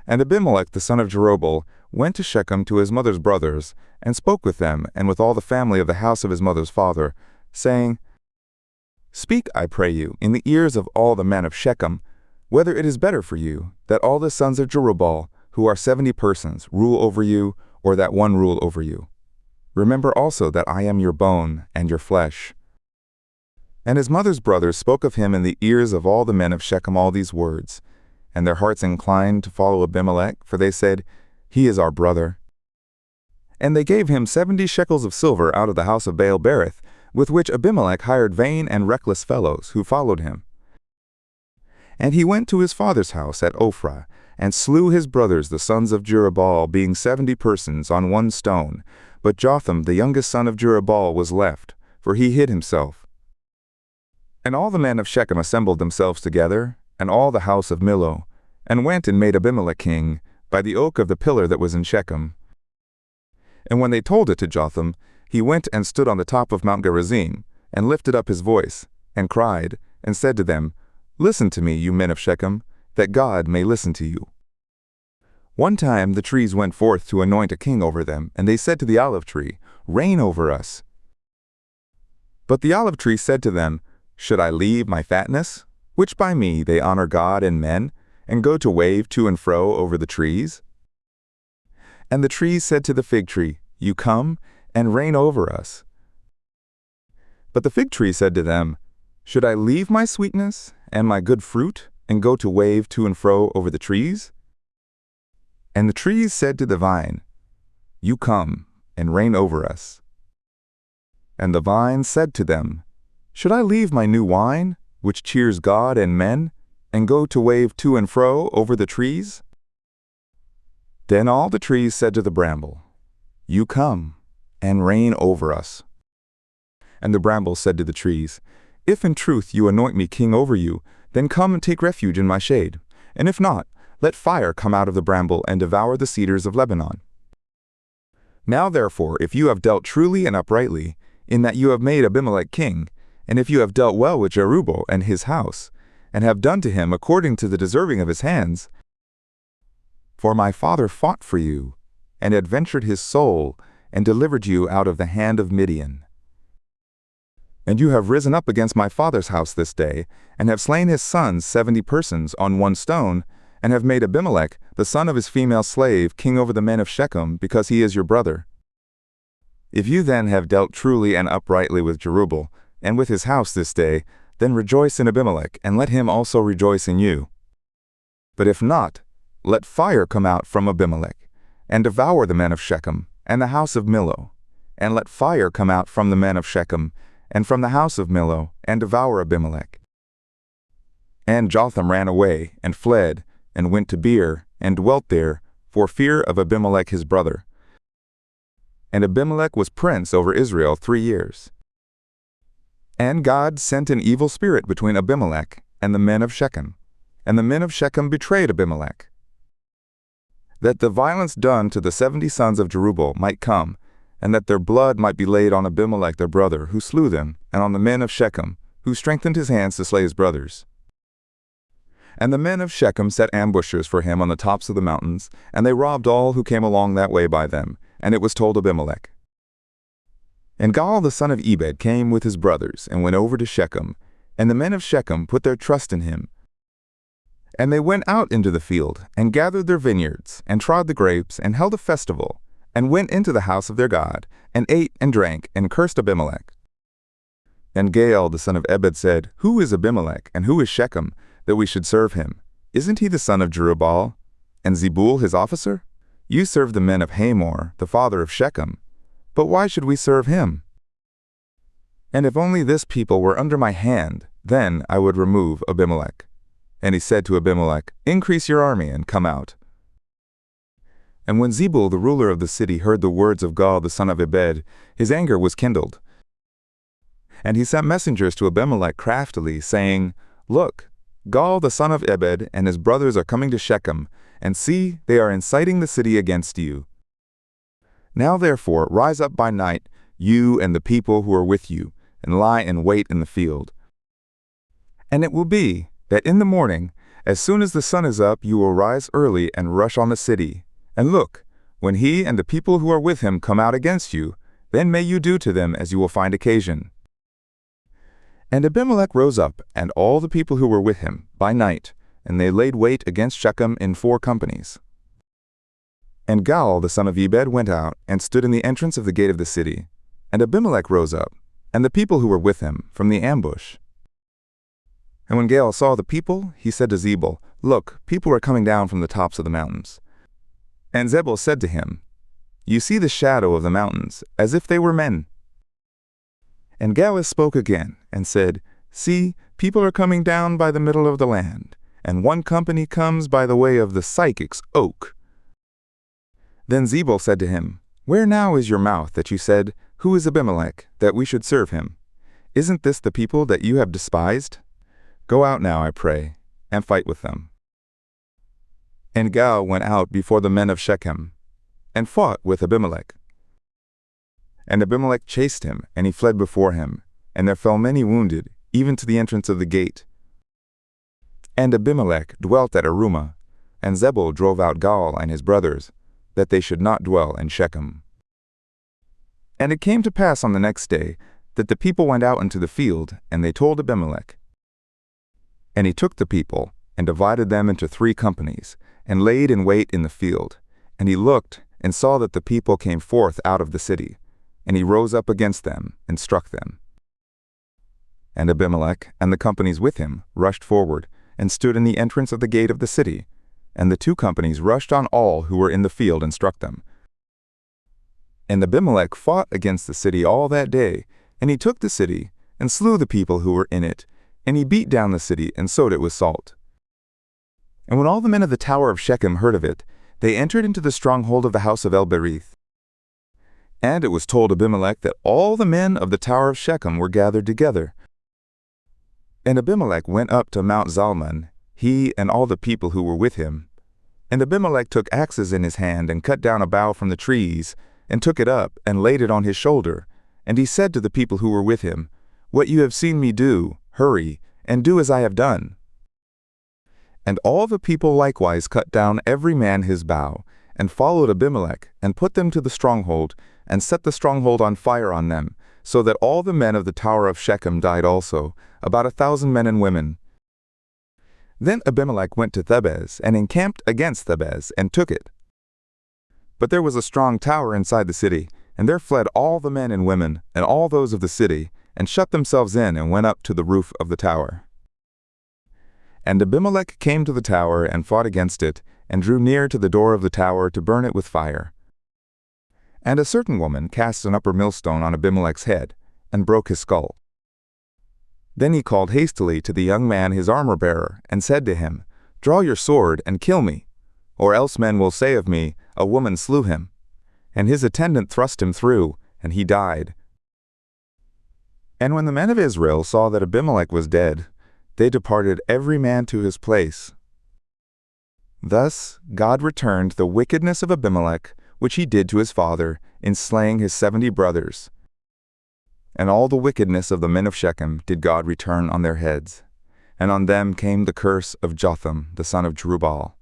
And Abimelech the son of Jerubbaal went to Shechem to his mother's brothers, and spoke with them and with all the family of the house of his mother's father, saying, Speak, I pray you, in the ears of all the men of Shechem, whether it is better for you that all the sons of Jerubbaal, who are 70 persons, rule over you, or that one rule over you. Remember also that I am your bone and your flesh. And his mother's brothers spoke of him in the ears of all the men of Shechem all these words, and their hearts inclined to follow Abimelech, for they said, He is our brother. And they gave him 70 shekels of silver out of the house of Baal-berith, with which Abimelech hired vain and reckless fellows who followed him. And he went to his father's house at Ophrah, and slew his brothers the sons of Jerubbaal, being 70 persons, on one stone. But Jotham the youngest son of Jerubbaal was left, for he hid himself. And all the men of Shechem assembled themselves together, and all the house of Millo, and went and made Abimelech king, by the oak of the pillar that was in Shechem. And when they told it to Jotham, he went and stood on the top of Mount Gerizim, and lifted up his voice, and cried, and said to them, Listen to me, you men of Shechem, that God may listen to you. One time the trees went forth to anoint a king over them, and they said to the olive tree, Reign over us. But the olive tree said to them, Should I leave my fatness, which by me they honor God and men, and go to wave to and fro over the trees? And the trees said to the fig tree, You come, and reign over us. But the fig tree said to them, Should I leave my sweetness and my good fruit, and go to wave to and fro over the trees? And the trees said to the vine, You come, and reign over us. And the vine said to them, Should I leave my new wine, which cheers God and men, and go to wave to and fro over the trees? Then all the trees said to the bramble, You come, and reign over us. And the bramble said to the trees, If in truth you anoint me king over you, then come and take refuge in my shade. And if not, let fire come out of the bramble and devour the cedars of Lebanon. Now therefore, if you have dealt truly and uprightly, in that you have made Abimelech king, and if you have dealt well with Jerubbaal and his house, and have done to him according to the deserving of his hands, for my father fought for you, and adventured his soul, and delivered you out of the hand of Midian. And you have risen up against my father's house this day, and have slain his sons 70 persons on one stone, and have made Abimelech, the son of his female slave, king over the men of Shechem, because he is your brother. If you then have dealt truly and uprightly with Jerubbaal, and with his house this day, then rejoice in Abimelech, and let him also rejoice in you. But if not, let fire come out from Abimelech, and devour the men of Shechem, and the house of Millo. And let fire come out from the men of Shechem, and from the house of Millo, and devour Abimelech. And Jotham ran away, and fled, and went to Beer, and dwelt there, for fear of Abimelech his brother. And Abimelech was prince over Israel 3 years. And God sent an evil spirit between Abimelech and the men of Shechem, and the men of Shechem betrayed Abimelech, that the violence done to the 70 sons of Jerubbaal might come, and that their blood might be laid on Abimelech their brother, who slew them, and on the men of Shechem, who strengthened his hands to slay his brothers. And the men of Shechem set ambushers for him on the tops of the mountains, and they robbed all who came along that way by them, and it was told Abimelech. And Gaal the son of Ebed came with his brothers, and went over to Shechem, and the men of Shechem put their trust in him. And they went out into the field, and gathered their vineyards, and trod the grapes, and held a festival, and went into the house of their God, and ate and drank, and cursed Abimelech. And Gaal the son of Ebed said, Who is Abimelech, and who is Shechem, that we should serve him? Isn't he the son of Jerubbaal, and Zebul his officer? You serve the men of Hamor, the father of Shechem. But why should we serve him? And if only this people were under my hand, then I would remove Abimelech. And he said to Abimelech, Increase your army, and come out. And when Zebul the ruler of the city heard the words of Gaal the son of Ebed, his anger was kindled. And he sent messengers to Abimelech craftily, saying, Look, Gaal the son of Ebed and his brothers are coming to Shechem, and see, they are inciting the city against you. Now therefore rise up by night, you and the people who are with you, and lie in wait in the field. And it will be that in the morning, As soon as the sun is up, you will rise early and rush on the city. And look, when he and the people who are with him come out against you, then may you do to them as you will find occasion." And Abimelech rose up, and all the people who were with him, by night, and they laid wait against Shechem in 4 companies. And Gaal the son of Ebed went out, and stood in the entrance of the gate of the city. And Abimelech rose up, and the people who were with him, from the ambush. And when Gaal saw the people, he said to Zebul, "Look, people are coming down from the tops of the mountains." And Zebul said to him, "You see the shadow of the mountains, as if they were men." And Gaal spoke again, and said, "See, people are coming down by the middle of the land, and one company comes by the way of the Sychic's oak." Then Zebul said to him, "Where now is your mouth that you said, 'Who is Abimelech, that we should serve him?' Isn't this the people that you have despised? Go out now, I pray, and fight with them." And Gaal went out before the men of Shechem, and fought with Abimelech. And Abimelech chased him, and he fled before him, and there fell many wounded, even to the entrance of the gate. And Abimelech dwelt at Arumah, and Zebul drove out Gaal and his brothers, that they should not dwell in Shechem. And it came to pass on the next day, that the people went out into the field, and they told Abimelech. And he took the people, and divided them into 3 companies, and laid in wait in the field. And he looked, and saw that the people came forth out of the city. And he rose up against them, and struck them. And Abimelech, and the companies with him, rushed forward, and stood in the entrance of the gate of the city. And the 2 companies rushed on all who were in the field, and struck them. And Abimelech fought against the city all that day, and he took the city, and slew the people who were in it, and he beat down the city, and sowed it with salt. And when all the men of the tower of Shechem heard of it, they entered into the stronghold of the house of El-Berith. And it was told Abimelech that all the men of the tower of Shechem were gathered together. And Abimelech went up to Mount Zalmon, he and all the people who were with him. And Abimelech took axes in his hand, and cut down a bough from the trees, and took it up, and laid it on his shoulder. And he said to the people who were with him, "What you have seen me do, hurry, and do as I have done." And all the people likewise cut down every man his bough, and followed Abimelech, and put them to the stronghold, and set the stronghold on fire on them, so that all the men of the tower of Shechem died also, about 1,000 men and women. Then Abimelech went to Thebez, and encamped against Thebez, and took it. But there was a strong tower inside the city, and there fled all the men and women, and all those of the city, and shut themselves in, and went up to the roof of the tower. And Abimelech came to the tower, and fought against it, and drew near to the door of the tower to burn it with fire. And a certain woman cast an upper millstone on Abimelech's head, and broke his skull. Then he called hastily to the young man his armor-bearer, and said to him, "Draw your sword, and kill me, or else men will say of me, 'A woman slew him.' And his attendant thrust him through, and he died. And when the men of Israel saw that Abimelech was dead, they departed every man to his place. Thus God returned the wickedness of Abimelech, which he did to his father, in slaying his 70 brothers. And all the wickedness of the men of Shechem did God return on their heads. And on them came the curse of Jotham the son of Jerubbaal.